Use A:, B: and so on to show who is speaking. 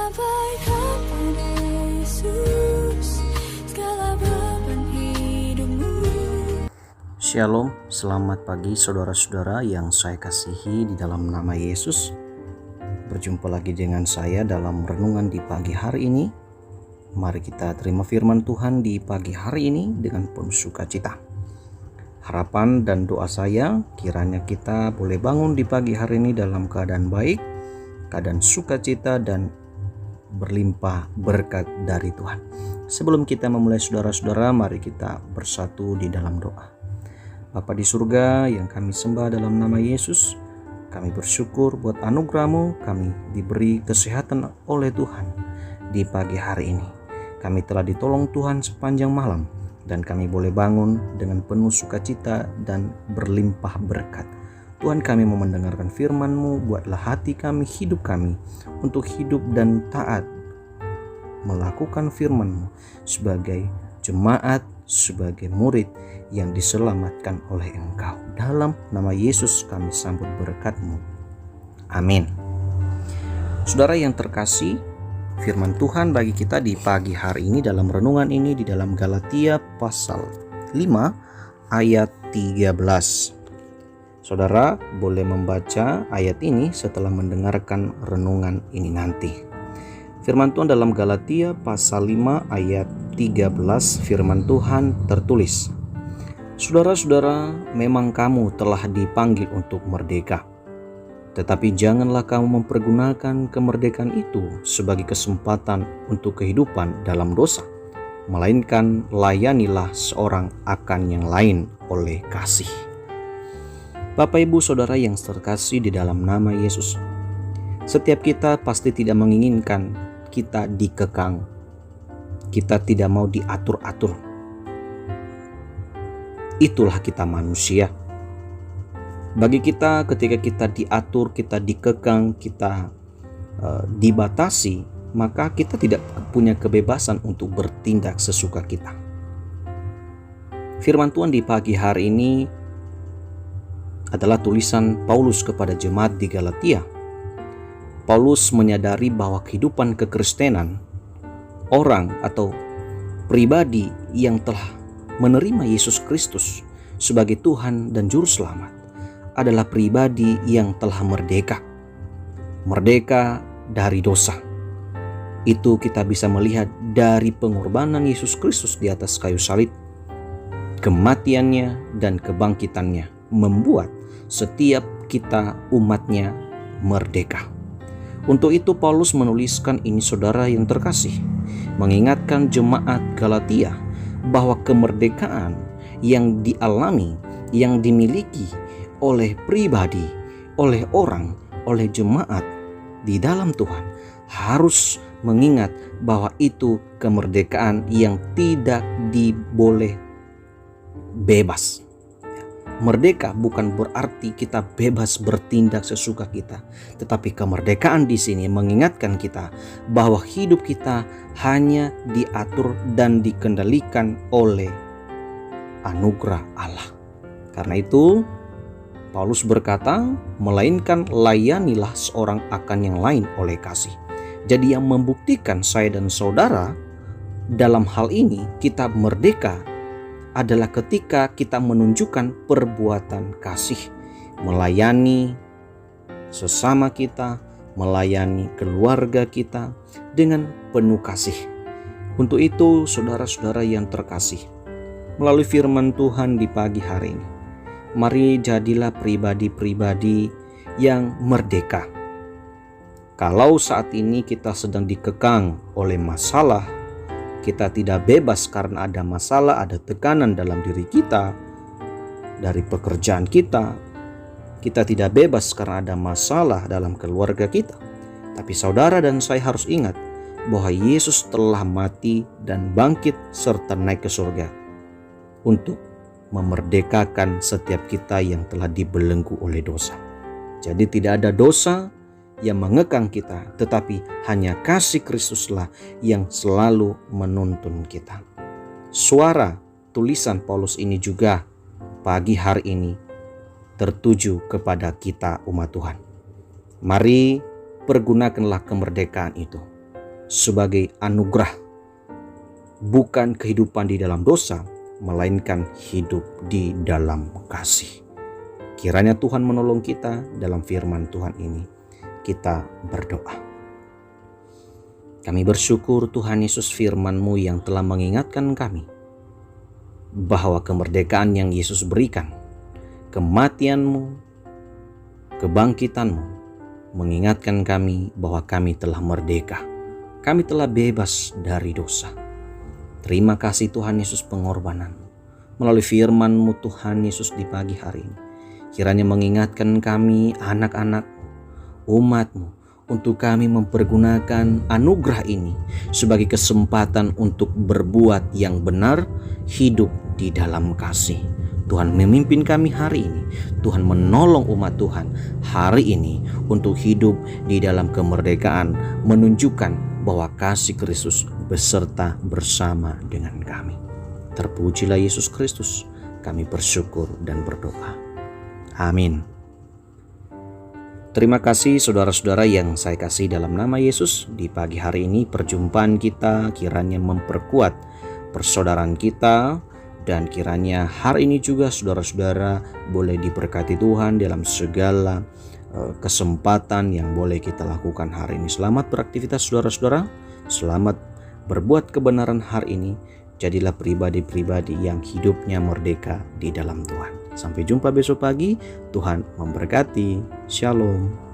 A: Abaikan pada Yesus segala beban hidupmu.
B: Shalom, selamat pagi saudara-saudara yang saya kasihi di dalam nama Yesus. Berjumpa lagi dengan saya dalam renungan di pagi hari ini. Mari kita terima firman Tuhan di pagi hari ini dengan penuh sukacita. Harapan dan doa saya kiranya kita boleh bangun di pagi hari ini dalam keadaan baik, keadaan sukacita dan berlimpah berkat dari Tuhan. Sebelum kita memulai saudara-saudara, mari kita bersatu di dalam doa. Bapa di surga yang kami sembah dalam nama Yesus, kami bersyukur buat anugerah-Mu, kami diberi kesehatan oleh Tuhan di pagi hari ini. Kami telah ditolong Tuhan sepanjang malam dan kami boleh bangun dengan penuh sukacita dan berlimpah berkat. Tuhan, kami mau mendengarkan firman-Mu, buatlah hati kami, hidup kami untuk hidup dan taat melakukan firman-Mu sebagai jemaat, sebagai murid yang diselamatkan oleh Engkau. Dalam nama Yesus kami sambut berkat-Mu. Amin. Saudara yang terkasih, firman Tuhan bagi kita di pagi hari ini dalam renungan ini di dalam Galatia pasal 5 ayat 13. Saudara boleh membaca ayat ini setelah mendengarkan renungan ini nanti. Firman Tuhan dalam Galatia pasal 5 ayat 13, firman Tuhan tertulis, "Saudara-saudara, memang kamu telah dipanggil untuk merdeka. Tetapi janganlah kamu mempergunakan kemerdekaan itu sebagai kesempatan untuk kehidupan dalam dosa, melainkan layanilah seorang akan yang lain oleh kasih." Bapak Ibu Saudara yang terkasih di dalam nama Yesus, setiap kita pasti tidak menginginkan kita dikekang. Kita tidak mau diatur-atur. Itulah kita manusia. Bagi kita ketika kita diatur, kita dikekang, kita dibatasi, maka kita tidak punya kebebasan untuk bertindak sesuka kita. Firman Tuhan di pagi hari ini adalah tulisan Paulus kepada jemaat di Galatia. Paulus menyadari bahwa kehidupan kekristenan, orang atau pribadi yang telah menerima Yesus Kristus sebagai Tuhan dan Juru Selamat adalah pribadi yang telah merdeka. Merdeka dari dosa. Itu kita bisa melihat dari pengorbanan Yesus Kristus di atas kayu salib. Kematiannya dan kebangkitannya membuat setiap kita umatnya merdeka. Untuk itu Paulus menuliskan ini, saudara yang terkasih, mengingatkan jemaat Galatia bahwa kemerdekaan yang dialami, yang dimiliki oleh pribadi, oleh orang, oleh jemaat di dalam Tuhan harus mengingat bahwa itu kemerdekaan yang tidak diboleh bebas. Merdeka bukan berarti kita bebas bertindak sesuka kita, tetapi kemerdekaan di sini mengingatkan kita bahwa hidup kita hanya diatur dan dikendalikan oleh anugerah Allah. Karena itu Paulus berkata, melainkan layanilah seorang akan yang lain oleh kasih. Jadi yang membuktikan saya dan saudara dalam hal ini kita merdeka adalah ketika kita menunjukkan perbuatan kasih, melayani sesama kita, melayani keluarga kita dengan penuh kasih. Untuk itu saudara-saudara yang terkasih, melalui firman Tuhan di pagi hari ini, mari jadilah pribadi-pribadi yang merdeka. Kalau saat ini kita sedang dikekang oleh masalah, kita tidak bebas karena ada masalah, ada tekanan dalam diri kita, dari pekerjaan kita. Kita tidak bebas karena ada masalah dalam keluarga kita. Tapi saudara dan saya harus ingat bahwa Yesus telah mati dan bangkit serta naik ke surga untuk memerdekakan setiap kita yang telah dibelenggu oleh dosa. Jadi tidak ada dosa yang mengekang kita, tetapi hanya kasih Kristuslah yang selalu menuntun kita. Suara tulisan Paulus ini juga pagi hari ini tertuju kepada kita umat Tuhan. Mari pergunakanlah kemerdekaan itu. sebagai anugerah, bukan kehidupan di dalam dosa, melainkan hidup di dalam kasih. Kiranya Tuhan menolong kita dalam firman Tuhan ini. Kita berdoa. Kami bersyukur Tuhan Yesus, firman-Mu yang telah mengingatkan kami bahwa kemerdekaan yang Yesus berikan, kematian-Mu, kebangkitan-Mu, mengingatkan kami bahwa kami telah merdeka. Kami telah bebas dari dosa. Terima kasih Tuhan Yesus pengorbanan-Mu. Melalui firman-Mu Tuhan Yesus di pagi hari ini, kiranya mengingatkan kami anak-anak-Mu, umat-Mu, untuk kami mempergunakan anugerah ini sebagai kesempatan untuk berbuat yang benar, hidup di dalam kasih. Tuhan memimpin kami hari ini. Tuhan menolong umat Tuhan hari ini untuk hidup di dalam kemerdekaan, menunjukkan bahwa kasih Kristus beserta bersama dengan kami. Terpujilah Yesus Kristus. Kami bersyukur dan berdoa. Amin. Terima kasih saudara-saudara yang saya kasih dalam nama Yesus. Di pagi hari ini perjumpaan kita kiranya memperkuat persaudaraan kita, dan kiranya hari ini juga saudara-saudara boleh diberkati Tuhan dalam segala kesempatan yang boleh kita lakukan hari ini. Selamat beraktivitas saudara-saudara, selamat berbuat kebenaran hari ini. Jadilah pribadi-pribadi yang hidupnya merdeka di dalam Tuhan. Sampai jumpa besok pagi. Tuhan memberkati. Shalom.